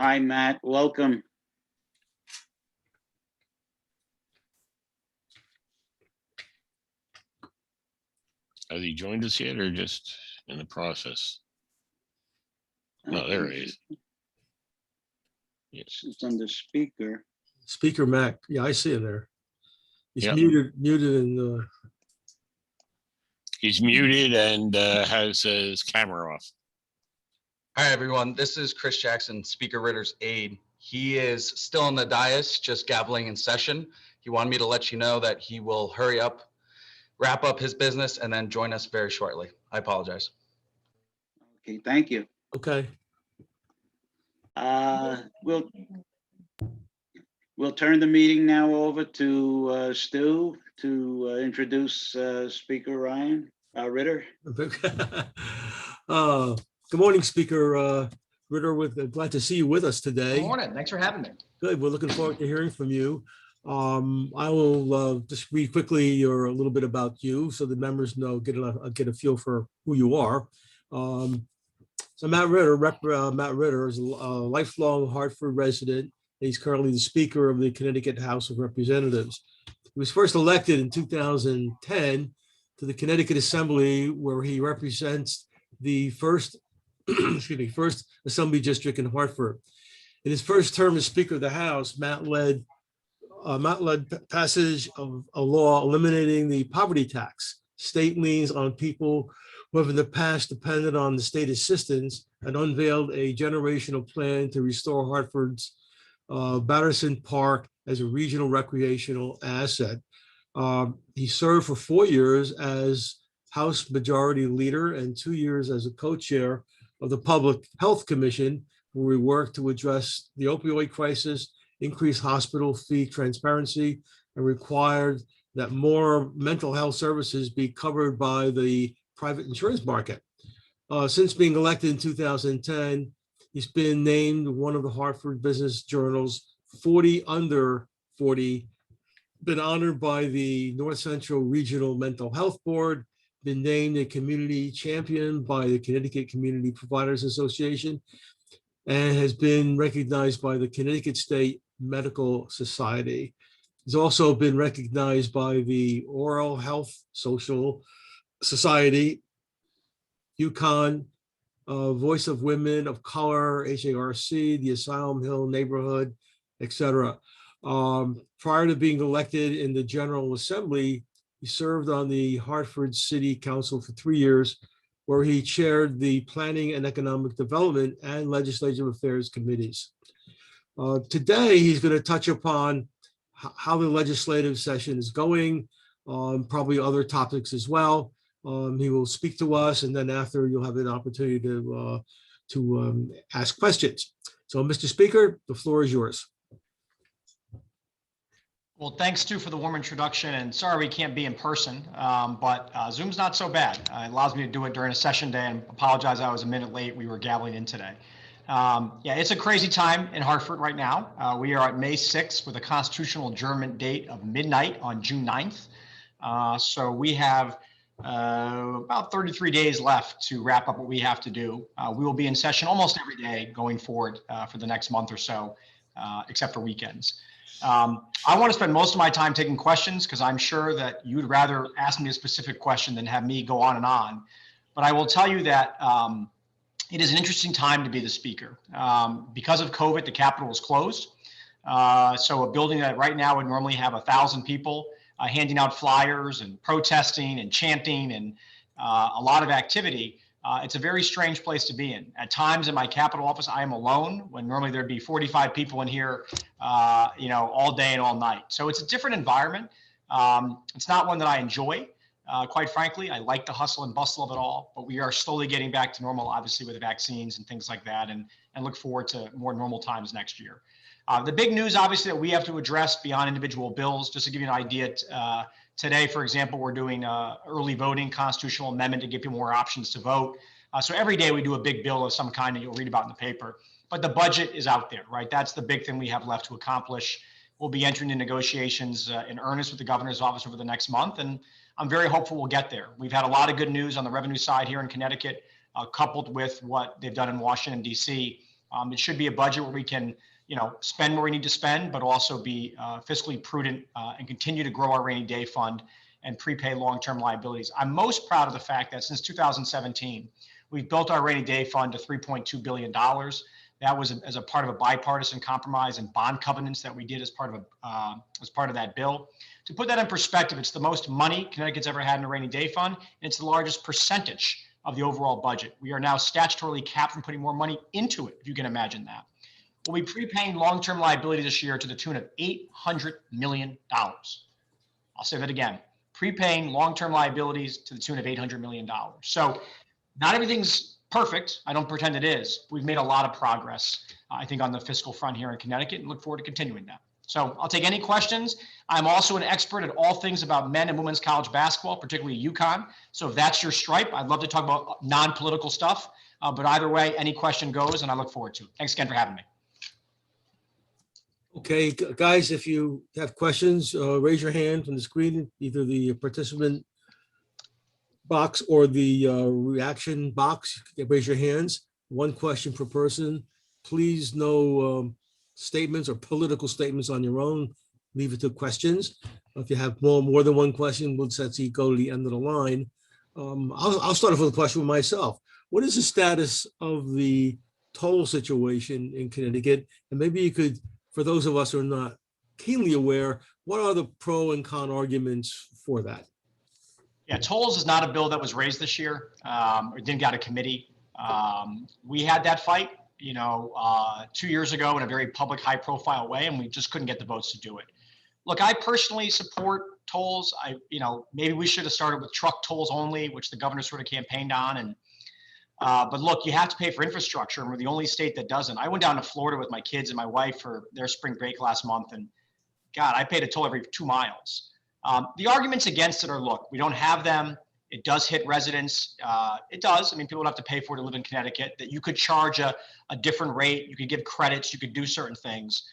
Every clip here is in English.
Hi, Matt. Welcome. Has he joined us yet or just in the process? No, there he is. Yes. It's under speaker. Speaker Mac. Yeah, I see him there. He's Yep. muted and He's muted and has his camera off. Hi, everyone. This is Chris Jackson, Speaker Ritter's aide. He is still on the dais, just gaveling in session. He wanted me to let you know that he will hurry up, wrap up his business, and then join us very shortly. I apologize. Okay, thank you. okay. We'll turn the meeting now over to Stu to introduce Speaker Ritter. Good morning, Speaker Ritter. Glad to see you with us today. Good morning. Thanks for having me. Good. We're looking forward to hearing from you. I will just read quickly or a little bit about you so the members know, get a feel for who you are. So Matt Ritter is a lifelong Hartford resident. He's currently the Speaker of the Connecticut House of Representatives. He was first elected in 2010 to the Connecticut Assembly, where he represents the first Assembly District in Hartford. In his first term as Speaker of the House, Matt led passage of a law eliminating the poverty tax, state liens on people who have in the past depended on the state assistance, and unveiled a generational plan to restore Hartford's Batterson Park as a regional recreational asset. He served for 4 years as House Majority Leader and 2 years as a co-chair of the Public Health Commission, where we worked to address the opioid crisis, increase hospital fee transparency, and required that more mental health services be covered by the private insurance market. Since being elected in 2010, he's been named one of the Hartford Business Journal's 40 under 40, been honored by the North Central Regional Mental Health Board, been named a community champion by the Connecticut Community Providers Association, and has been recognized by the Connecticut State Medical Society. He's also been recognized by the Oral Health Social Society, UConn, Voice of Women of Color, HARC, the Asylum Hill neighborhood, etc. Prior to being elected in the General Assembly, he served on the Hartford City Council for 3 years, where he chaired the Planning and Economic Development and Legislative Affairs Committees. Today, he's going to touch upon how the legislative session is going, probably other topics as well. He will speak to us, and then after, you'll have an opportunity to ask questions. So, Mr. Speaker, the floor is yours. Well, thanks, Stu, for the warm introduction. And sorry we can't be in person, but Zoom's not so bad. It allows me to do it during a session day, and apologize I was a minute late. We were gaveling in today. Yeah, it's a crazy time in Hartford right now. We are at May 6th with a constitutional adjournment date of midnight on June 9th. So we have about 33 days left to wrap up what we have to do. We will be in session almost every day going forward for the next month or so, except for weekends. I want to spend most of my time taking questions because I'm sure that you'd rather ask me a specific question than have me go on and on. But I will tell you that it is an interesting time to be the speaker. Because of COVID, the Capitol was closed. So a building that right now would normally have 1,000 people handing out flyers and protesting and chanting and a lot of activity. It's a very strange place to be in. At times in my Capitol office, I am alone when normally there'd be 45 people in here, all day and all night. So it's a different environment. It's not one that I enjoy. Quite frankly, I like the hustle and bustle of it all, but we are slowly getting back to normal, obviously with the vaccines and things like that, and look forward to more normal times next year. The big news, obviously, that we have to address beyond individual bills, just to give you an idea, today, for example, we're doing early voting, constitutional amendment to give people more options to vote. So every day we do a big bill of some kind that you'll read about in the paper. But the budget is out there, right? That's the big thing we have left to accomplish. We'll be entering into negotiations in earnest with the governor's office over the next month, and I'm very hopeful we'll get there. We've had a lot of good news on the revenue side here in Connecticut, coupled with what they've done in Washington, D.C. It should be a budget where we can, spend where we need to spend, but also be fiscally prudent and continue to grow our rainy day fund and prepay long-term liabilities. I'm most proud of the fact that since 2017, we've built our rainy day fund to $3.2 billion. That was as a part of a bipartisan compromise and bond covenants that we did as part of that bill. To put that in perspective, it's the most money Connecticut's ever had in a rainy day fund, and it's the largest percentage of the overall budget. We are now statutorily capped from putting more money into it, if you can imagine that. We'll be prepaying long-term liability this year to the tune of $800 million. I'll say that again, prepaying long-term liabilities to the tune of $800 million. So not everything's perfect. I don't pretend it is. We've made a lot of progress, I think, on the fiscal front here in Connecticut, and look forward to continuing that. So I'll take any questions. I'm also an expert at all things about men and women's college basketball, particularly UConn. So if that's your stripe, I'd love to talk about non-political stuff. But either way, any question goes, and I look forward to it. Thanks again for having me. Okay, guys, if you have questions, raise your hand from the screen, either the participant box or the reaction box. Raise your hands. One question per person. Please, no statements or political statements on your own. Leave it to questions. If you have more than one question, we'll set you go to the end of the line. I'll start off with a question with myself. What is the status of the toll situation in Connecticut? And maybe you could, for those of us who are not keenly aware, what are the pro and con arguments for that? Yeah, tolls is not a bill that was raised this year. It didn't get a committee. We had that fight, 2 years ago in a very public, high-profile way, and we just couldn't get the votes to do it. Look, I personally support tolls. Maybe we should have started with truck tolls only, which the governor sort of campaigned on. But look, you have to pay for infrastructure, and we're the only state that doesn't. I went down to Florida with my kids and my wife for their spring break last month, and God, I paid a toll every 2 miles. The arguments against it are, look, we don't have them. It does hit residents. It does. I mean, people would have to pay for it to live in Connecticut. That you could charge a different rate. You could give credits. You could do certain things.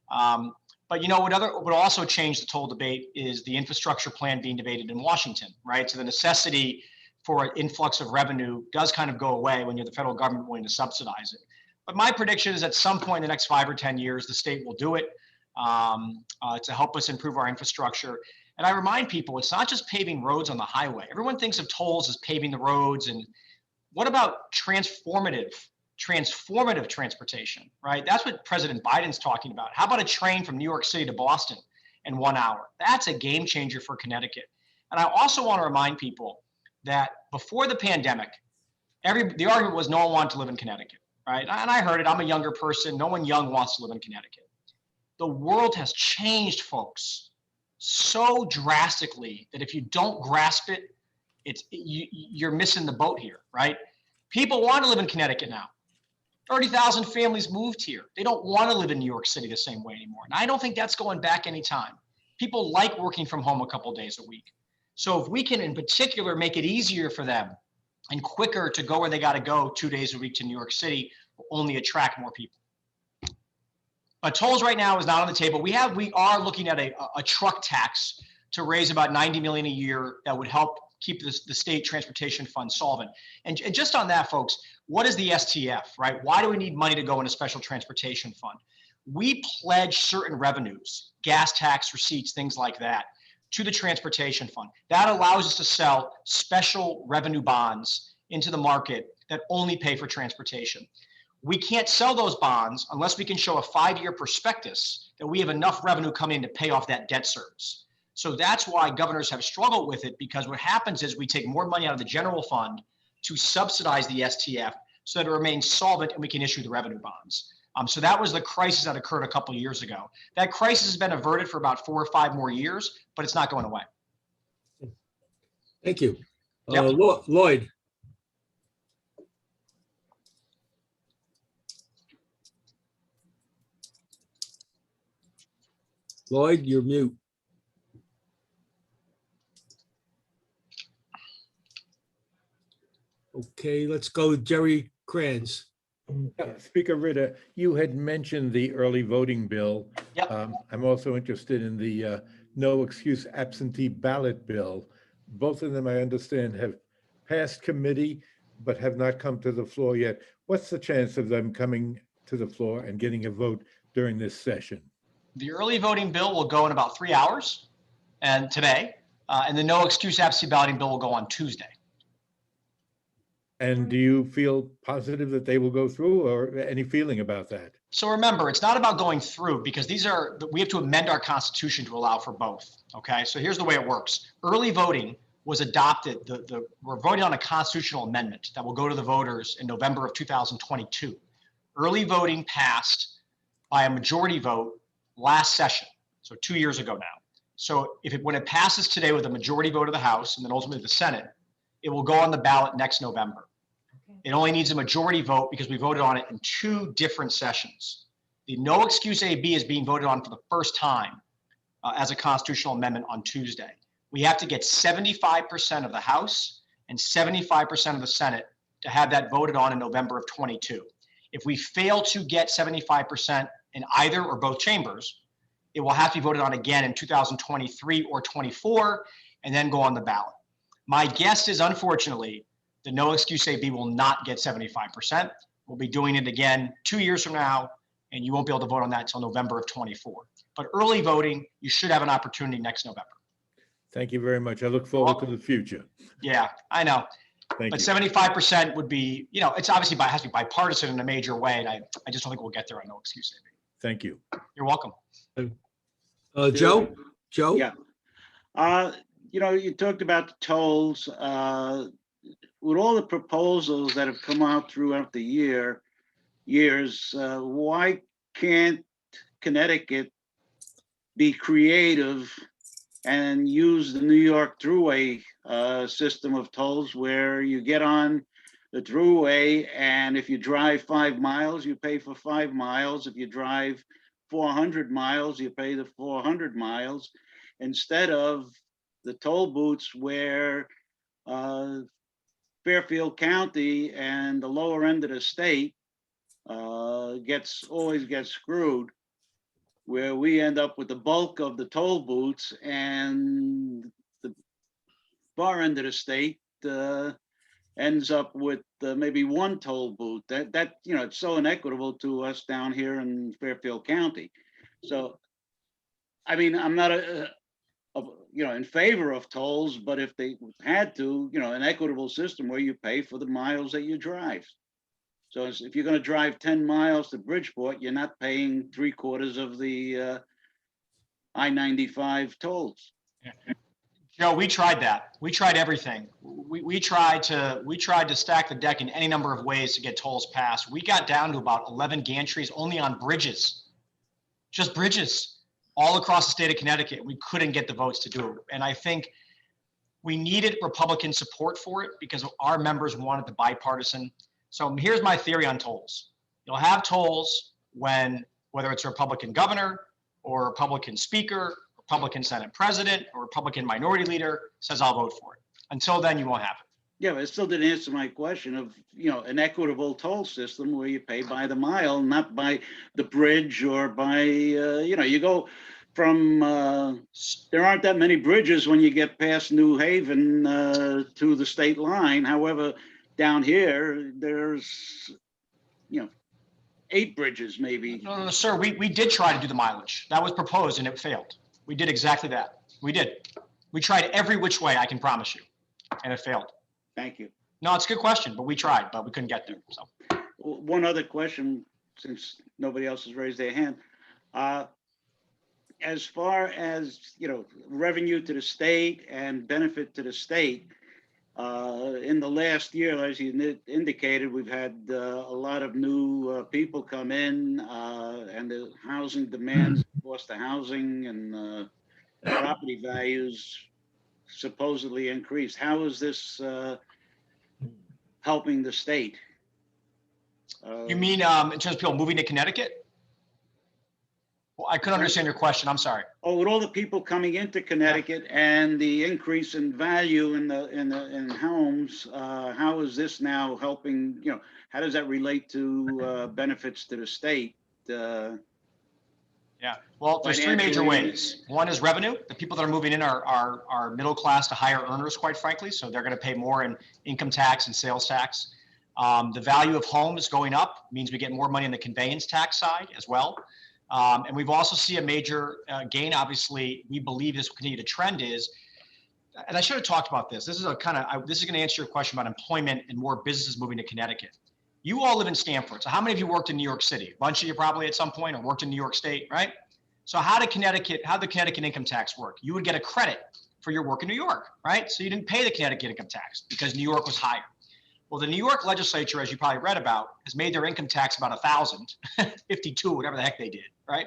But what also changed the toll debate is the infrastructure plan being debated in Washington, right? So the necessity for an influx of revenue does kind of go away when you're the federal government willing to subsidize it. But my prediction is at some point in the next 5 or 10 years, the state will do it to help us improve our infrastructure. And I remind people, it's not just paving roads on the highway. Everyone thinks of tolls as paving the roads. And what about transformative transportation, right? That's what President Biden's talking about. How about a train from New York City to Boston in 1 hour? That's a game changer for Connecticut. And I also want to remind people that before the pandemic, the argument was no one wanted to live in Connecticut, right? And I heard it. I'm a younger person. No one young wants to live in Connecticut. The world has changed, folks, so drastically that if you don't grasp it, you're missing the boat here, right? People want to live in Connecticut now. 30,000 families moved here. They don't want to live in New York City the same way anymore. And I don't think that's going back anytime. People like working from home a couple of days a week. So if we can, in particular, make it easier for them and quicker to go where they got to go 2 days a week to New York City, will only attract more people. But tolls right now is not on the table. We are looking at a truck tax to raise about $90 million a year that would help keep the state transportation fund solvent. And just on that, folks, what is the STF, right? Why do we need money to go in a special transportation fund? We pledge certain revenues, gas tax receipts, things like that, to the transportation fund. That allows us to sell special revenue bonds into the market that only pay for transportation. We can't sell those bonds unless we can show a 5-year prospectus that we have enough revenue coming in to pay off that debt service. So that's why governors have struggled with it, because what happens is we take more money out of the general fund to subsidize the STF so that it remains solvent and we can issue the revenue bonds. So that was the crisis that occurred a couple of years ago. That crisis has been averted for about 4 or 5 more years, but it's not going away. Thank you. Yep. Lloyd. Lloyd, you're mute. Okay, let's go with Jerry Kranz. Speaker Ritter, you had mentioned the early voting bill. Yep. I'm also interested in the no excuse absentee ballot bill. Both of them, I understand, have passed committee, but have not come to the floor yet. What's the chance of them coming to the floor and getting a vote during this session? The early voting bill will go in about 3 hours and today, and the no excuse absentee balloting bill will go on Tuesday. And do you feel positive that they will go through, or any feeling about that? So remember, it's not about going through, because we have to amend our constitution to allow for both. Okay, so here's the way it works. Early voting was adopted. We're voting on a constitutional amendment that will go to the voters in November of 2022. Early voting passed by a majority vote last session, so 2 years ago now. So when it passes today with a majority vote of the House and then ultimately the Senate, it will go on the ballot next November. It only needs a majority vote because we voted on it in 2 different sessions. The no excuse AB is being voted on for the first time as a constitutional amendment on Tuesday. We have to get 75% of the House and 75% of the Senate to have that voted on in November of 22. If we fail to get 75% in either or both chambers, it will have to be voted on again in 2023 or 24 and then go on the ballot. My guess is, unfortunately, the no excuse AB will not get 75%. We'll be doing it again 2 years from now, and you won't be able to vote on that until November of 24. But early voting, you should have an opportunity next November. Thank you very much. I look forward to the future. Yeah, I know. Thank But you. 75% would be, it's obviously has to be bipartisan in a major way, and I just don't think we'll get there on no excuse AB. Thank you. You're welcome. Joe? Joe? Yeah. You talked about the tolls. With all the proposals that have come out throughout the years, why can't Connecticut be creative and use the New York Thruway system of tolls, where you get on the Thruway, and if you drive 5 miles, you pay for 5 miles. If you drive 400 miles, you pay the 400 miles, instead of the toll booths where Fairfield County and the lower end of the state always gets screwed, where we end up with the bulk of the toll booths, and the far end of the state ends up with maybe 1 toll booth. That it's so inequitable to us down here in Fairfield County. So, I mean, I'm not in favor of tolls, but if they had to, an equitable system where you pay for the miles that you drive. So if you're going to drive 10 miles to Bridgeport, you're not paying 3/4 of the I-95 tolls. Joe, we tried that. We tried everything. We tried to stack the deck in any number of ways to get tolls passed. We got down to about 11 gantries only on bridges, just bridges, all across the state of Connecticut. We couldn't get the votes to do it. And I think we needed Republican support for it because our members wanted the bipartisan. So here's my theory on tolls. You'll have tolls whether it's a Republican governor or a Republican speaker, Republican Senate president, or Republican minority leader says, I'll vote for it. Until then, you won't have it. Yeah, but it still didn't answer my question of, an equitable toll system where you pay by the mile, not by the bridge or by, you go from, there aren't that many bridges when you get past New Haven to the state line. However, down here, there's, 8 bridges maybe. No, sir, we did try to do the mileage. That was proposed and it failed. We did exactly that. We did. We tried every which way, I can promise you, and it failed. Thank you. No, it's a good question, but we tried, but we couldn't get there. So One other question, since nobody else has raised their hand. As far as, revenue to the state and benefit to the state, in the last year, as you indicated, we've had a lot of new people come in, and the housing demands, cost of housing and property values supposedly increased. How is this helping the state? you mean in terms of people moving to Connecticut? Well, I couldn't understand your question. I'm sorry. Oh, with all the people coming into Connecticut and the increase in value in homes, how is this now helping? How does that relate to benefits to the state? Yeah, well, there's 3 major ways. One is revenue. The people that are moving in are middle class to higher earners, quite frankly. So they're going to pay more in income tax and sales tax. The value of homes going up means we get more money on the conveyance tax side as well. And we've also seen a major gain. Obviously, we believe this will continue to trend is, and I should have talked about this. This is this is going to answer your question about employment and more businesses moving to Connecticut. You all live in Stamford. So how many of you worked in New York City? A bunch of you probably at some point, or worked in New York State, right? So how the Connecticut income tax work? You would get a credit for your work in New York, right? So you didn't pay the Connecticut income tax because New York was higher. Well, the New York legislature, as you probably read about, has made their income tax about 1,000, 52, whatever the heck they did, right?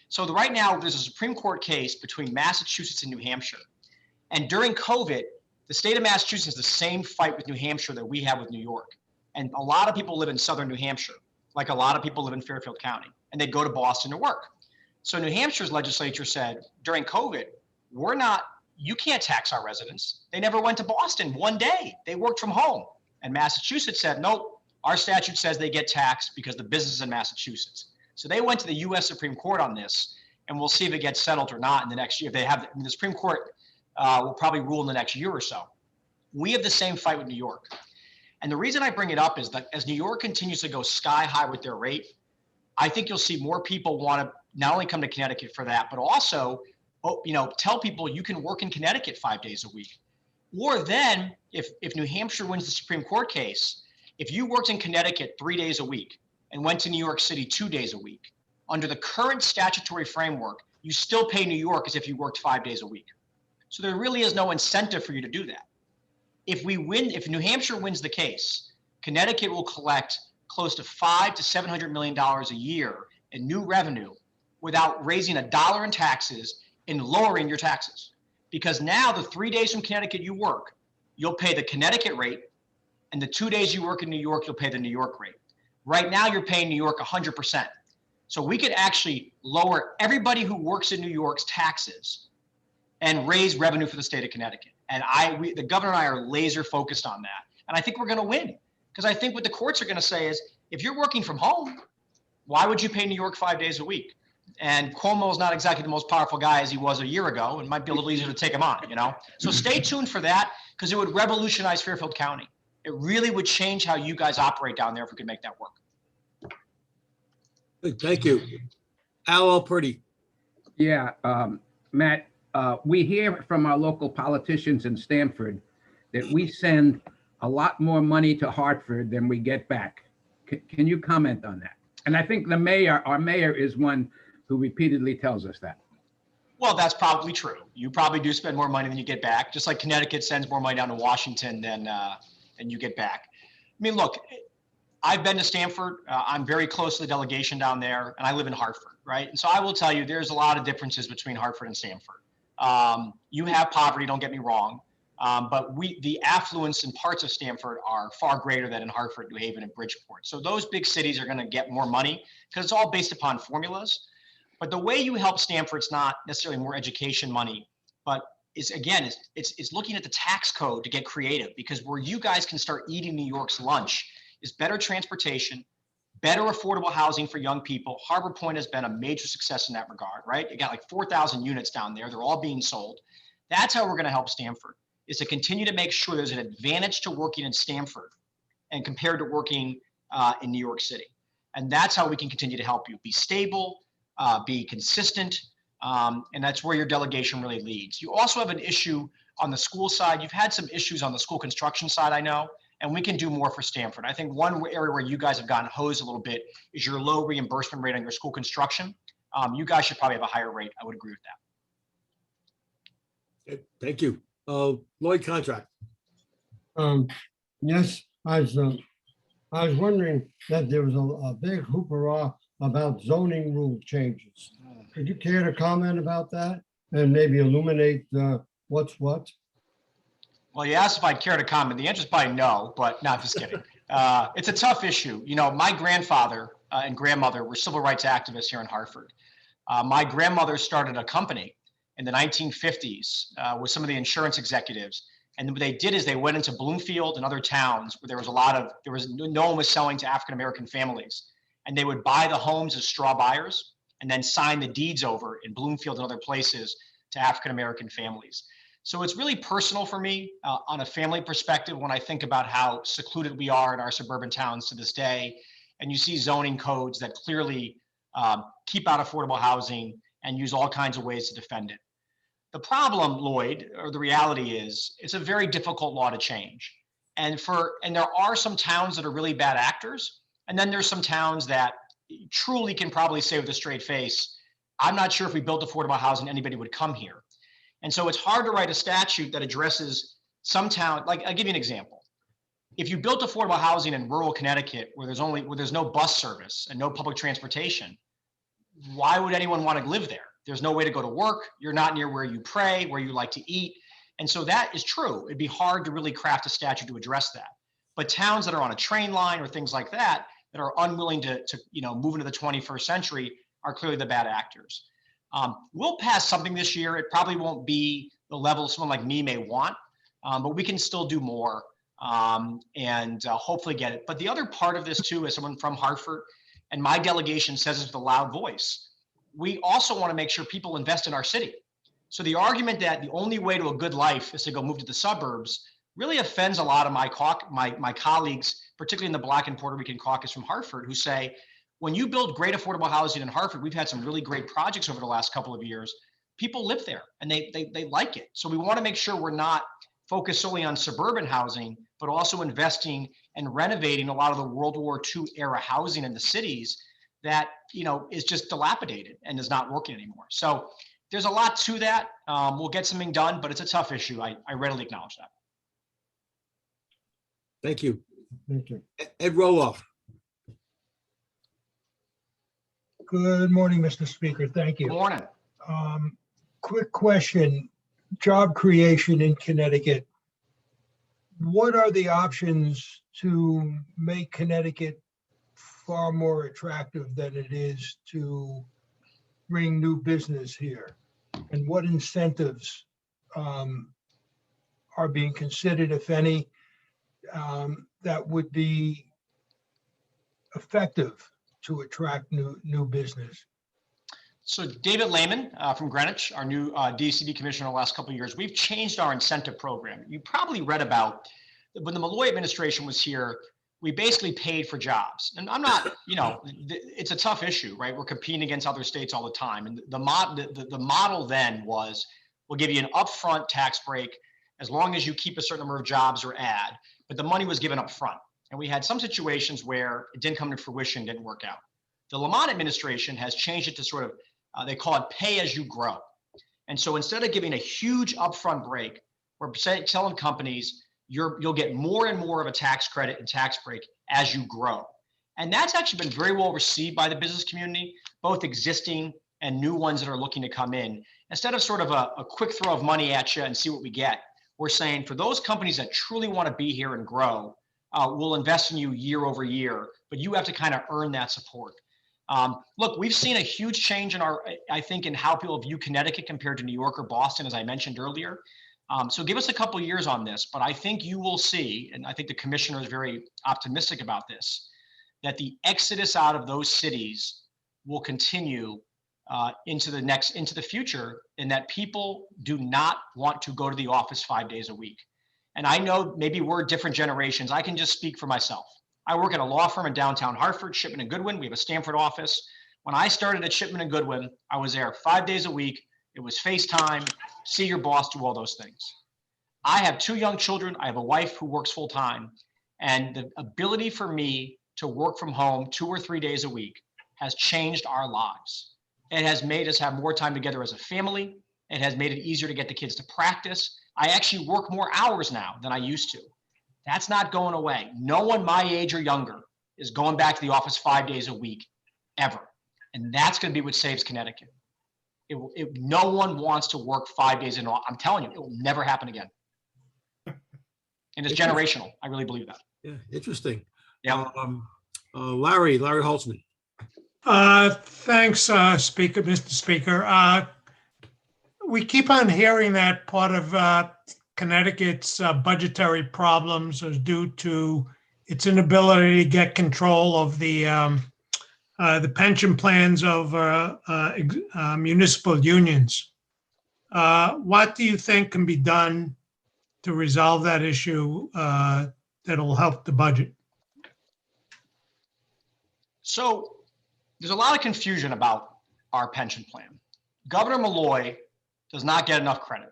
So right now, there's a Supreme Court case between Massachusetts and New Hampshire. And during COVID, the state of Massachusetts has the same fight with New Hampshire that we have with New York. And a lot of people live in southern New Hampshire, like a lot of people live in Fairfield County, and they go to Boston to work. So New Hampshire's legislature said during COVID, you can't tax our residents. They never went to Boston one day. They worked from home. And Massachusetts said, nope, our statute says they get taxed because the business is in Massachusetts. So they went to the US Supreme Court on this, and we'll see if it gets settled or not in the next year. If they have, the Supreme Court will probably rule in the next year or so. We have the same fight with New York. And the reason I bring it up is that as New York continues to go sky high with their rate, I think you'll see more people want to not only come to Connecticut for that, but also, tell people you can work in Connecticut 5 days a week. Or then if New Hampshire wins the Supreme Court case, if you worked in Connecticut 3 days a week and went to New York City 2 days a week, under the current statutory framework, you still pay New York as if you worked 5 days a week. So there really is no incentive for you to do that. If New Hampshire wins the case, Connecticut will collect close to $500 to $700 million a year in new revenue without raising $1 in taxes and lowering your taxes. Because now the 3 days from Connecticut you work, you'll pay the Connecticut rate, and the 2 days you work in New York, you'll pay the New York rate. Right now you're paying New York 100%. So we could actually lower everybody who works in New York's taxes and raise revenue for the state of Connecticut. And the governor and I are laser focused on that. And I think we're going to win, because I think what the courts are going to say is, if you're working from home, why would you pay New York 5 days a week? And Cuomo is not exactly the most powerful guy as he was a year ago, and might be a little easier to take him on, So stay tuned for that, because it would revolutionize Fairfield County. It really would change how you guys operate down there if we could make that work. Good, thank you. Al Alperti. Yeah, Matt, we hear from our local politicians in Stamford that we send a lot more money to Hartford than we get back. Can you comment on that? And I think our mayor is one who repeatedly tells us that. Well, that's probably true. You probably do spend more money than you get back, just like Connecticut sends more money down to Washington than you get back. I mean, look, I've been to Stamford. I'm very close to the delegation down there, and I live in Hartford, right? And so I will tell you, there's a lot of differences between Hartford and Stamford. You have poverty, don't get me wrong, but the affluence in parts of Stamford are far greater than in Hartford, New Haven, and Bridgeport. So those big cities are going to get more money because it's all based upon formulas. But the way you help Stamford's not necessarily more education money, but it's looking at the tax code to get creative, because where you guys can start eating New York's lunch is better transportation, better affordable housing for young people. Harbor Point has been a major success in that regard, right? You got like 4,000 units down there. They're all being sold. That's how we're going to help Stamford, is to continue to make sure there's an advantage to working in Stamford and compared to working in New York City. And that's how we can continue to help you be stable, be consistent. And that's where your delegation really leads. You also have an issue on the school side. You've had some issues on the school construction side, I know, and we can do more for Stamford. I think one area where you guys have gotten hosed a little bit is your low reimbursement rate on your school construction. You guys should probably have a higher rate. I would agree with that. Okay, thank you. Lloyd Contract. Yes, I was wondering that there was a big hoopla about zoning rule changes. Could you care to comment about that and maybe illuminate what's what? Well, you asked if I'd care to comment. The answer is probably no, but not just kidding. It's a tough issue. My grandfather and grandmother were civil rights activists here in Hartford. My grandmother started a company in the 1950s with some of the insurance executives. And what they did is they went into Bloomfield and other towns where no one was selling to African-American families. And they would buy the homes as straw buyers and then sign the deeds over in Bloomfield and other places to African-American families. So it's really personal for me on a family perspective when I think about how secluded we are in our suburban towns to this day. And you see zoning codes that clearly keep out affordable housing and use all kinds of ways to defend it. The problem, Lloyd, or the reality is, it's a very difficult law to change. And there are some towns that are really bad actors. And then there's some towns that truly can probably say with a straight face, I'm not sure if we built affordable housing, anybody would come here. And so it's hard to write a statute that addresses some town. Like, I'll give you an example. If you built affordable housing in rural Connecticut where there's no bus service and no public transportation, why would anyone want to live there? There's no way to go to work. You're not near where you pray, where you like to eat. And so that is true. It'd be hard to really craft a statute to address that. But towns that are on a train line or things like that, that are unwilling to move into the 21st century are clearly the bad actors. We'll pass something this year. It probably won't be the level someone like me may want, but we can still do more and hopefully get it. But the other part of this too, as someone from Hartford, and my delegation says this with a loud voice, we also want to make sure people invest in our city. So the argument that the only way to a good life is to go move to the suburbs really offends a lot of my colleagues, particularly in the Black and Puerto Rican caucus from Hartford, who say, when you build great affordable housing in Hartford, we've had some really great projects over the last couple of years. People live there and they like it. So we want to make sure we're not focused solely on suburban housing, but also investing and renovating a lot of the World War II era housing in the cities that, is just dilapidated and is not working anymore. So there's a lot to that. We'll get something done, but it's a tough issue. I readily acknowledge that. Thank you. Thank you. Ed Roloff. Good morning, Mr. Speaker. Thank Good you. morning. Quick question. Job creation in Connecticut. What are the options to make Connecticut far more attractive than it is to bring new business here? And what incentives are being considered, if any, that would be effective to attract new business? So David Lehman from Greenwich, our new DCD commissioner in the last couple of years, we've changed our incentive program. You probably read about when the Malloy administration was here, we basically paid for jobs. And I'm not, it's a tough issue, right? We're competing against other states all the time. And the model then was, we'll give you an upfront tax break as long as you keep a certain number of jobs or add, but the money was given up front. And we had some situations where it didn't come to fruition, didn't work out. The Lamont administration has changed it to sort of, they call it pay as you grow. And so instead of giving a huge upfront break, we're telling companies, you'll get more and more of a tax credit and tax break as you grow. And that's actually been very well received by the business community, both existing and new ones that are looking to come in. Instead of sort of a quick throw of money at you and see what we get, we're saying for those companies that truly want to be here and grow, we'll invest in you year over year, but you have to kind of earn that support. Look, we've seen a huge change in I think in how people view Connecticut compared to New York or Boston, as I mentioned earlier. So give us a couple of years on this, but I think you will see, and I think the commissioner is very optimistic about this, that the exodus out of those cities will continue into the future, and that people do not want to go to the office 5 days a week. And I know maybe we're different generations. I can just speak for myself. I work at a law firm in downtown Hartford, Shipman and Goodwin. We have a Stamford office. When I started at Shipman and Goodwin, I was there 5 days a week. It was FaceTime, see your boss, do all those things. I have 2 young children. I have a wife who works full time. And the ability for me to work from home 2 or 3 days a week has changed our lives. It has made us have more time together as a family. It has made it easier to get the kids to practice. I actually work more hours now than I used to. That's not going away. No one my age or younger is going back to the office 5 days a week, ever. And that's going to be what saves Connecticut. No one wants to work 5 days in. I'm telling you, it will never happen again. And it's generational. I really believe that. Yeah, interesting. Yeah. Larry Holtzman. Thanks, Mr. Speaker. We keep on hearing that part of Connecticut's budgetary problems is due to its inability to get control of the pension plans of municipal unions. What do you think can be done to resolve that issue that'll help the budget? So there's a lot of confusion about our pension plan. Governor Malloy does not get enough credit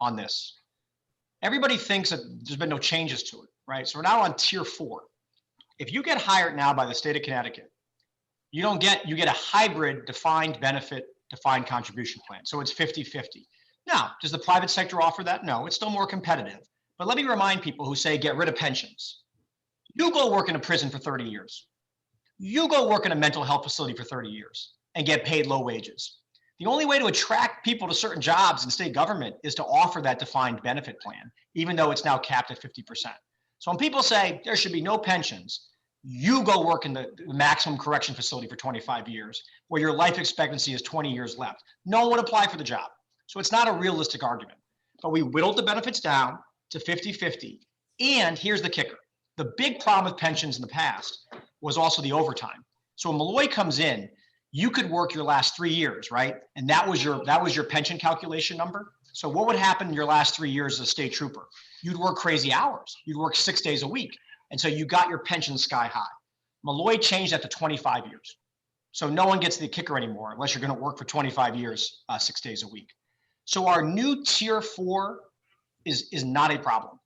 on this. Everybody thinks that there's been no changes to it, right? So we're now on tier 4. If you get hired now by the state of Connecticut, you get a hybrid defined benefit, defined contribution plan. So it's 50-50. Now, does the private sector offer that? No, it's still more competitive. But let me remind people who say get rid of pensions. You go work in a prison for 30 years. You go work in a mental health facility for 30 years and get paid low wages. The only way to attract people to certain jobs in state government is to offer that defined benefit plan, even though it's now capped at 50%. So when people say there should be no pensions, you go work in the maximum correction facility for 25 years, where your life expectancy is 20 years left. No one would apply for the job. So it's not a realistic argument. But we whittled the benefits down to 50-50. And here's the kicker. The big problem with pensions in the past was also the overtime. So when Malloy comes in, you could work your last 3 years, right? And that was your pension calculation number. So what would happen in your last 3 years as a state trooper? You'd work crazy hours. You'd work 6 days a week. And so you got your pension sky high. Malloy changed that to 25 years. So no one gets the kicker anymore unless you're going to work for 25 years, 6 days a week. So our new tier 4 is not a problem.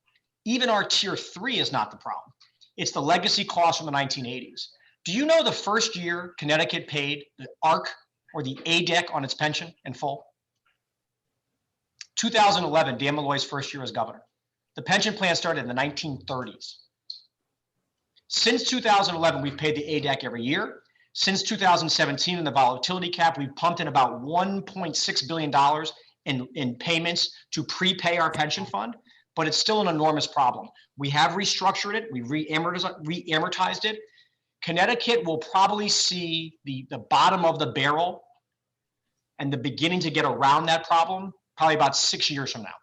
Even our tier 3 is not the problem. It's the legacy cost from the 1980s. Do you know the first year Connecticut paid the ARC or the ADEC on its pension in full? 2011, Dan Malloy's first year as governor. The pension plan started in the 1930s. Since 2011, we've paid the ADEC every year. Since 2017, in the volatility cap, we've pumped in about $1.6 billion in payments to prepay our pension fund, but it's still an enormous problem. We have restructured it, we re-amortized it. Connecticut will probably see the bottom of the barrel and the beginning to get around that problem probably about 6 years from now.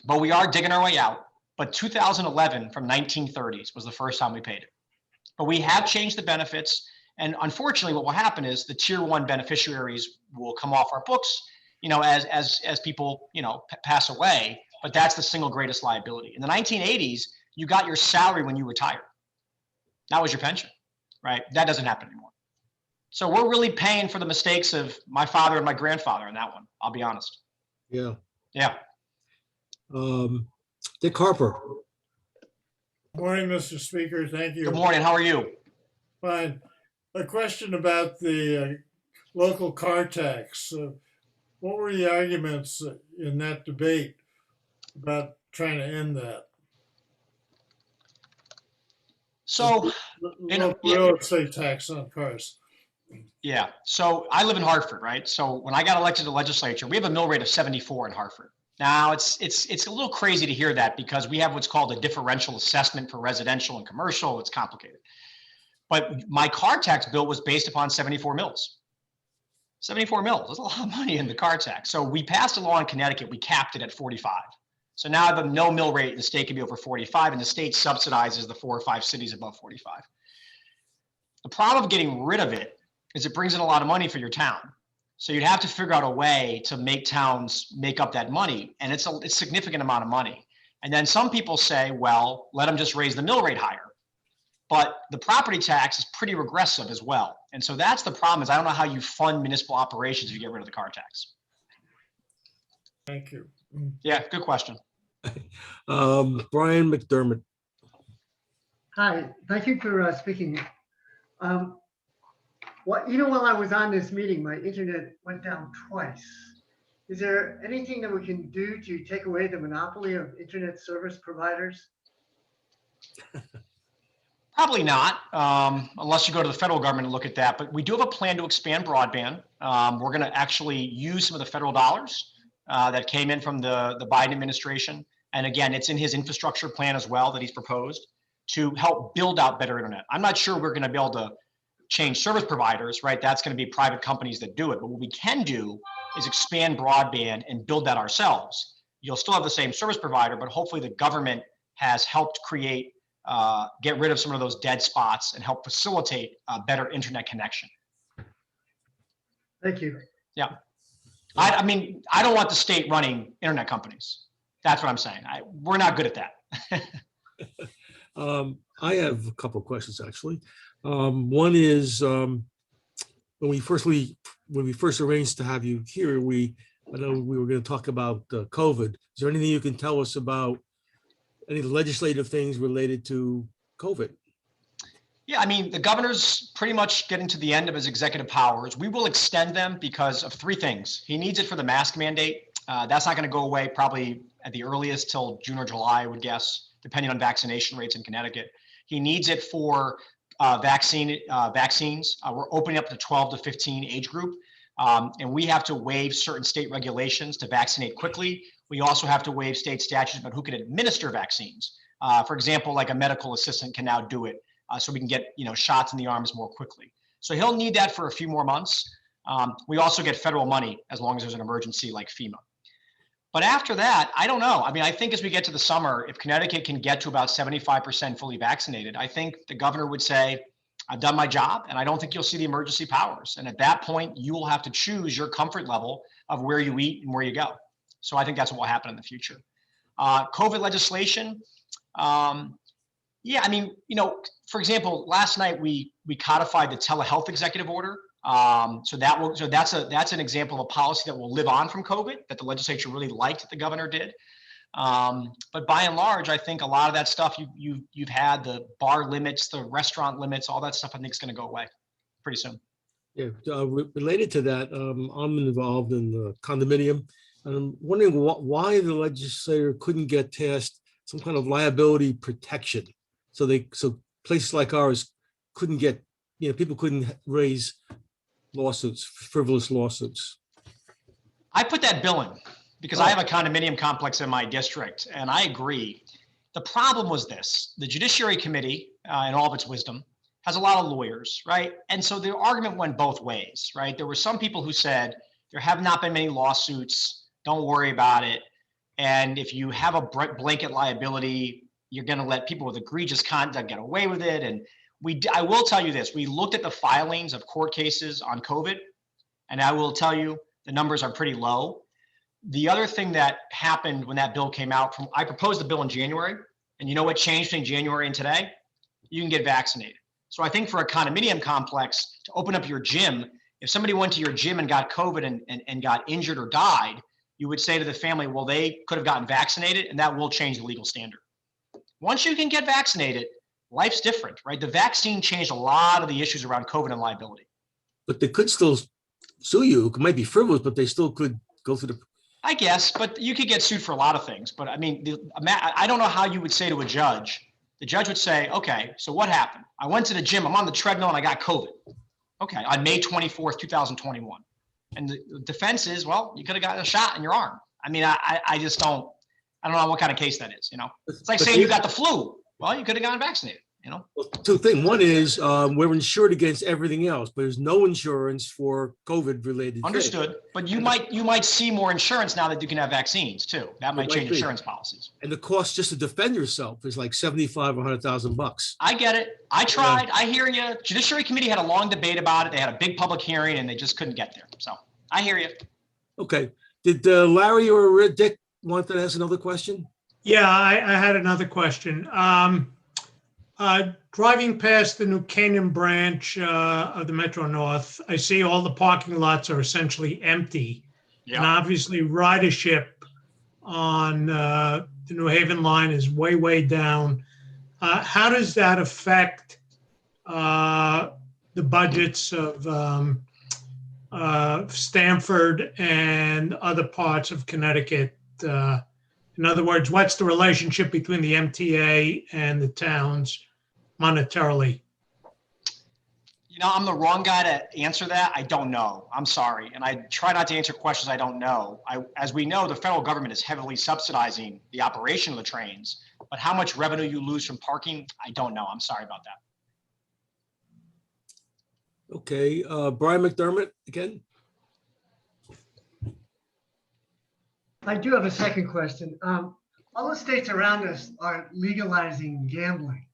But we are digging our way out. But 2011 from 1930s was the first time we paid it. But we have changed the benefits. And unfortunately, what will happen is the tier 1 beneficiaries will come off our books, as people, pass away. But that's the single greatest liability. In the 1980s, you got your salary when you retired. That was your pension, right? That doesn't happen anymore. So we're really paying for the mistakes of my father and my grandfather on that one. I'll be honest. Yeah. Yeah. Dick Harper. Morning, Mr. Speaker. Thank you. Good morning. How are you? Fine. A question about the local car tax. What were the arguments in that debate about trying to end that? So, real estate tax on cars. Yeah. So I live in Hartford, right? So when I got elected to the legislature, we have a mill rate of 74 in Hartford. Now it's a little crazy to hear that because we have what's called a differential assessment for residential and commercial. It's complicated. But my car tax bill was based upon 74 mills. 74 mills. There's a lot of money in the car tax. So we passed a law in Connecticut. We capped it at 45. So now the no mill rate in the state can be over 45, and the state subsidizes the 4 or 5 cities above 45. The problem of getting rid of it is it brings in a lot of money for your town. So you'd have to figure out a way to make towns make up that money. And it's a significant amount of money. And then some people say, well, let them just raise the mill rate higher. But the property tax is pretty regressive as well. And so that's the problem is I don't know how you fund municipal operations if you get rid of the car tax. Thank you. Yeah, good question. Brian McDermott. Hi, thank you for speaking. While I was on this meeting, my internet went down twice. Is there anything that we can do to take away the monopoly of internet service providers? Probably not, unless you go to the federal government and look at that. But we do have a plan to expand broadband. We're going to actually use some of the federal dollars that came in from the Biden administration. And again, it's in his infrastructure plan as well that he's proposed to help build out better internet. I'm not sure we're going to be able to change service providers, right? That's going to be private companies that do it. But what we can do is expand broadband and build that ourselves. You'll still have the same service provider, but hopefully the government has helped create, get rid of some of those dead spots and help facilitate a better internet connection. Thank you. Yeah. I mean, I don't want the state running internet companies. That's what I'm saying. We're not good at that. I have a couple of questions, actually. One is, when we first arranged to have you here, I know we were going to talk about COVID. Is there anything you can tell us about any legislative things related to COVID? Yeah, I mean, the governor's pretty much getting to the end of his executive powers. We will extend them because of three things. He needs it for the mask mandate. That's not going to go away probably at the earliest till June or July, I would guess, depending on vaccination rates in Connecticut. He needs it for vaccines. We're opening up the 12 to 15 age group, and we have to waive certain state regulations to vaccinate quickly. We also have to waive state statutes about who can administer vaccines. For example, like a medical assistant can now do it. So we can get shots in the arms more quickly. So he'll need that for a few more months. We also get federal money as long as there's an emergency like FEMA. But after that, I don't know. I mean, I think as we get to the summer, if Connecticut can get to about 75% fully vaccinated, I think the governor would say, I've done my job, and I don't think you'll see the emergency powers. And at that point, you will have to choose your comfort level of where you eat and where you go. So I think that's what will happen in the future. COVID legislation. Yeah, I mean, for example, last night we codified the telehealth executive order. So that's an example of a policy that will live on from COVID that the legislature really liked that the governor did. But by and large, I think a lot of that stuff you've had, the bar limits, the restaurant limits, all that stuff, I think is going to go away pretty soon. Yeah, related to that, I'm involved in the condominium, and I'm wondering why the legislator couldn't get past some kind of liability protection. So places like ours couldn't get, people couldn't raise lawsuits, frivolous lawsuits. I put that bill in because I have a condominium complex in my district, and I agree. The problem was this: the Judiciary Committee, in all of its wisdom, has a lot of lawyers, right? And so the argument went both ways, right? There were some people who said there have not been many lawsuits, don't worry about it. And if you have a blanket liability, you're going to let people with egregious conduct get away with it. And I will tell you this, we looked at the filings of court cases on COVID, and I will tell you the numbers are pretty low. The other thing that happened when that bill came out, I proposed the bill in January, and you know what changed between January and today? You can get vaccinated. So I think for a condominium complex to open up your gym, if somebody went to your gym and got COVID and got injured or died, you would say to the family, well, they could have gotten vaccinated, and that will change the legal standard. Once you can get vaccinated, life's different, right? The vaccine changed a lot of the issues around COVID and liability. But they could still sue you. It might be frivolous, but they still could go through the. I guess, but you could get sued for a lot of things. But I mean, I don't know how you would say to a judge. The judge would say, okay, so what happened? I went to the gym, I'm on the treadmill, and I got COVID. Okay, on May 24th, 2021. And the defense is, well, you could have gotten a shot in your arm. I mean, I just don't know what kind of case that is, It's like saying you got the flu. Well, you could have gotten vaccinated, Well, two things. One is we're insured against everything else, but there's no insurance for COVID related. Understood. Things. But you might see more insurance now that you can have vaccines too. That might change insurance policies. And the cost just to defend yourself is like $75,000 or $100,000. I get it. I tried. I hear you. Judiciary Committee had a long debate about it. They had a big public hearing and they just couldn't get there. So I hear you. Okay. Did Larry or Dick want to ask another question? Yeah, I had another question. Driving past the New Canaan branch of the Metro North, I see all the parking lots are essentially empty. Yeah. And obviously ridership on the New Haven line is way, way down. How does that affect the budgets of Stamford and other parts of Connecticut? In other words, what's the relationship between the MTA and the towns monetarily? I'm the wrong guy to answer that. I don't know. I'm sorry. And I try not to answer questions I don't know. As we know, the federal government is heavily subsidizing the operation of the trains, but how much revenue you lose from parking, I don't know. I'm sorry about that. Okay. Brian McDermott again. I do have a second question. All the states around us are legalizing gambling.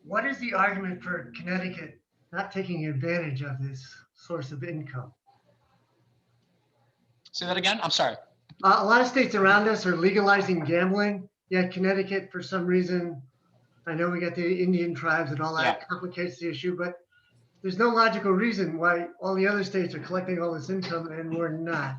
What is the argument for Connecticut not taking advantage of this source of income? Say that again? I'm sorry. A lot of states around us are legalizing gambling, yet Connecticut, for some reason, I know we got the Indian tribes and all that complicates the issue, but there's no logical reason why all the other states are collecting all this income and we're not.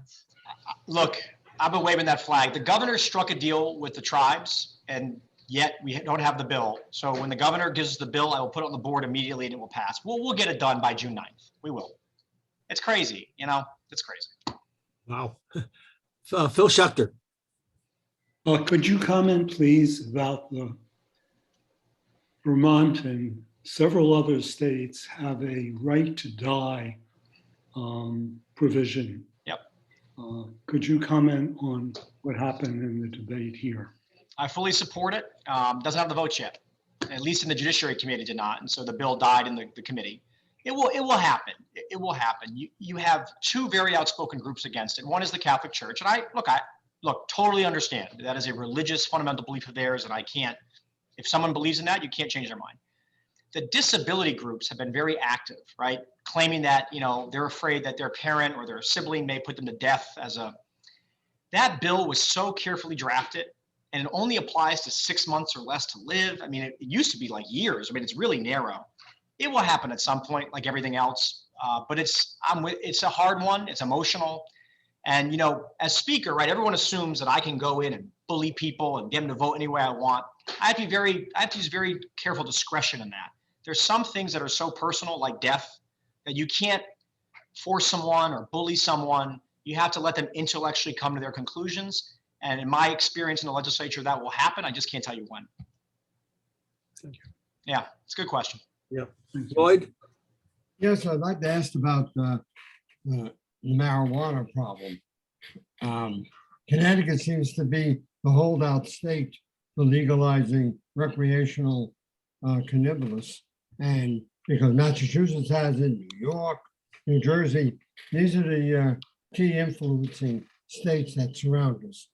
Look, I've been waving that flag. The governor struck a deal with the tribes, and yet we don't have the bill. So when the governor gives us the bill, I will put it on the board immediately and it will pass. We'll get it done by June 9th. We will. It's crazy, you know, it's crazy. Wow. Phil Schechter. Could you comment, please, about the Vermont and several other states have a right to die provision? Yep. Could you comment on what happened in the debate here? I fully support it. Doesn't have the votes yet, at least in the Judiciary Committee did not. And so the bill died in the committee. It will happen. It will happen. You have two very outspoken groups against it. One is the Catholic Church. And I totally understand that is a religious fundamental belief of theirs. And I can't, if someone believes in that, you can't change their mind. The disability groups have been very active, right? Claiming that, you know, they're afraid that their parent or their sibling may put them to death that bill was so carefully drafted and it only applies to 6 months or less to live. I mean, it used to be like years. I mean, it's really narrow. It will happen at some point, like everything else. But it's a hard one. It's emotional. And, you know, as speaker, right, everyone assumes that I can go in and bully people and get them to vote any way I want. I have to use very careful discretion in that. There's some things that are so personal, like death, that you can't force someone or bully someone. You have to let them intellectually come to their conclusions. And in my experience in the legislature, that will happen. I just can't tell you when. Thank you. Yeah, it's a good question. Yeah. Lloyd? Yes, I'd like to ask about the marijuana problem. Connecticut seems to be the holdout state for legalizing recreational cannabis. And because Massachusetts has it, New York, New Jersey, these are the key influencing states that surround us.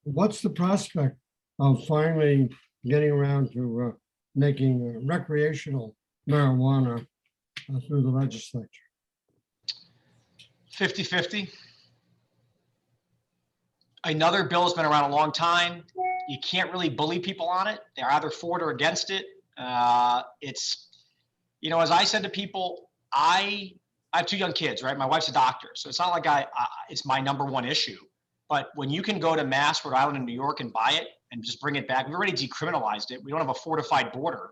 What's the prospect of finally getting around to making recreational marijuana through the legislature? 50-50. Another bill has been around a long time. You can't really bully people on it. They're either for it or against it. It's, you know, as I said to people, I have 2 young kids, right? My wife's a doctor. So it's not like it's my number one issue. But when you can go to Mass, Rhode Island, and New York and buy it and just bring it back, we've already decriminalized it. We don't have a fortified border.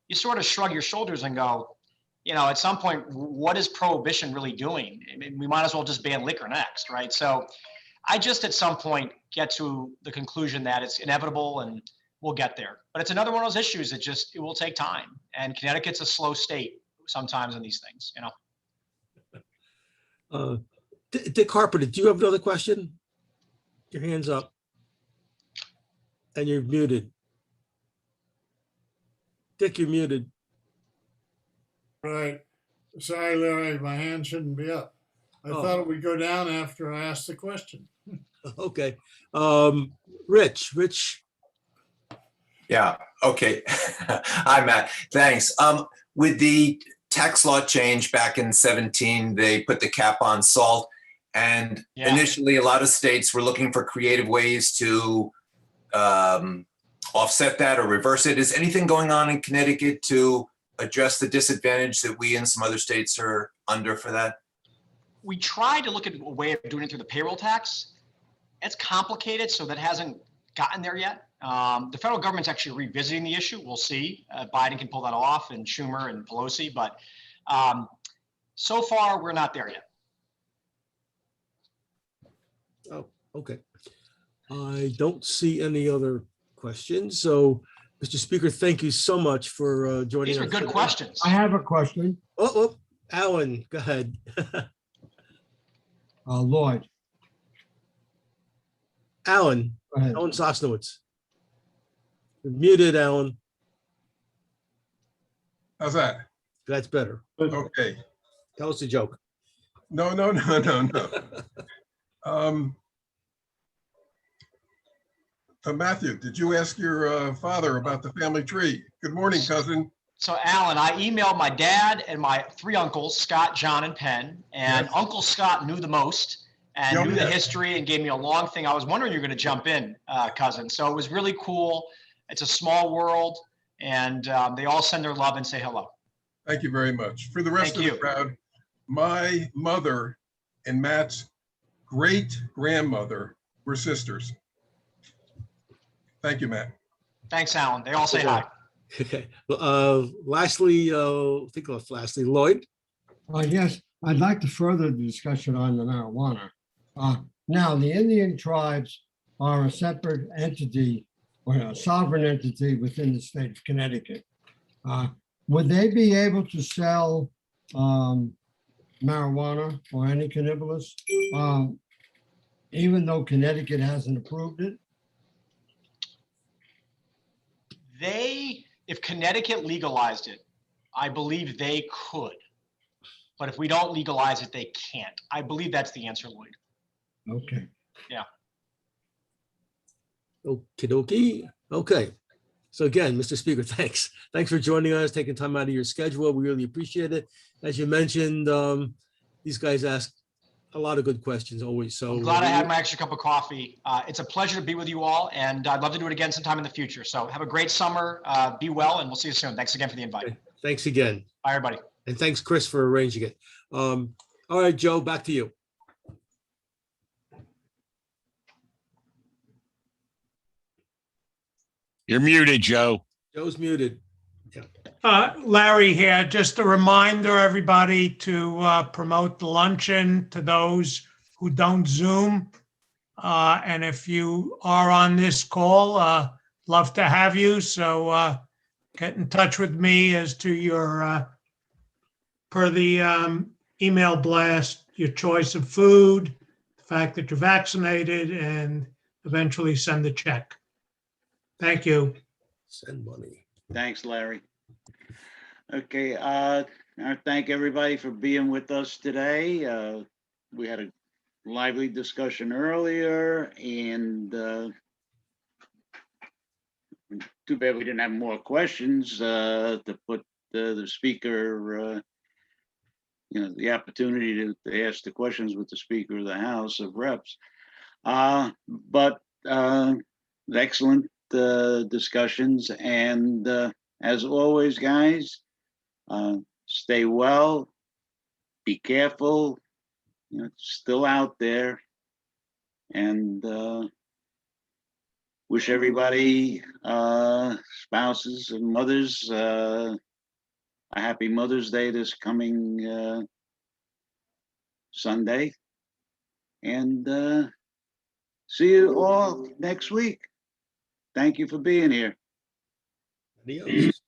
You sort of shrug your shoulders and go, you know, at some point, what is prohibition really doing? I mean, we might as well just ban liquor next, right? So I just at some point get to the conclusion that it's inevitable and we'll get there. But it's another one of those issues that it will take time. And Connecticut's a slow state sometimes in these things, you know. Dick Carpenter, do you have another question? Your hand's up. And you're muted. Dick, you're muted. Right. Sorry, Larry, my hand shouldn't be up. I thought it would go down after I asked the question. Okay. Rich. Yeah, okay. Hi, Matt. Thanks. With the tax law change back in 2017, they put the cap on salt. And initially, a lot of states were looking for creative ways to offset that or reverse it. Is anything going on in Connecticut to address the disadvantage that we and some other states are under for that? We tried to look at a way of doing it through the payroll tax. It's complicated, so that hasn't gotten there yet. The federal government's actually revisiting the issue. We'll see. Biden can pull that off, and Schumer and Pelosi, but so far we're not there yet. Oh, okay. I don't see any other questions. So, Mr. Speaker, thank you so much for joining us. These are good questions. I have a question. Oh, Alan, go ahead. Lloyd. Alan Go ahead. Sosnowitz. You're muted, Alan. How's that? That's better. Okay. Tell us a joke. No. Matthew, did you ask your father about the family tree? Good morning, cousin. So, Alan, I emailed my dad and my 3 uncles, Scott, John, and Penn, and Uncle Scott knew the most. and Yeah, knew the yeah. history and gave me a long thing. I was wondering you're going to jump in, cousin. So it was really cool. It's a small world, and they all send their love and say hello. Thank you very much. For the rest Thank of the you. crowd, my mother and Matt's great-grandmother were sisters. Thank you, Matt. Thanks, Alan. They all say hi. Okay. Lastly, lastly, Lloyd. Yes, I'd like to further the discussion on the marijuana. Now, the Indian tribes are a separate entity or a sovereign entity within the state of Connecticut. Would they be able to sell marijuana or any cannabis, even though Connecticut hasn't approved it? If Connecticut legalized it, I believe they could. But if we don't legalize it, they can't. I believe that's the answer, Lloyd. Okay. Yeah. Okie dokie. Okay. So again, Mr. Speaker, thanks. Thanks for joining us, taking time out of your schedule. We really appreciate it. As you mentioned, these guys ask a lot of good questions always. So I'm glad I had my extra cup of coffee. It's a pleasure to be with you all, and I'd love to do it again sometime in the future. So have a great summer. Be well, and we'll see you soon. Thanks again for the invite. Thanks again. Bye, everybody. And thanks, Chris, for arranging it. All right, Joe, back to you. You're muted, Joe. Joe's muted. Larry here, just a reminder, everybody, to promote the luncheon to those who don't Zoom. And if you are on this call, love to have you. So get in touch with me as to your, per the email blast, your choice of food, the fact that you're vaccinated, and eventually send the check. Thank you. Send money. Thanks, Larry. Okay, I thank everybody for being with us today. We had a lively discussion earlier, and too bad we didn't have more questions to put the speaker, the opportunity to ask the questions with the Speaker of the House of Reps. But excellent discussions, and as always, guys, stay well, be careful, it's still out there, and wish everybody, spouses and mothers, a happy Mother's Day this coming Sunday, and see you all next week. Thank you for being here. Adios.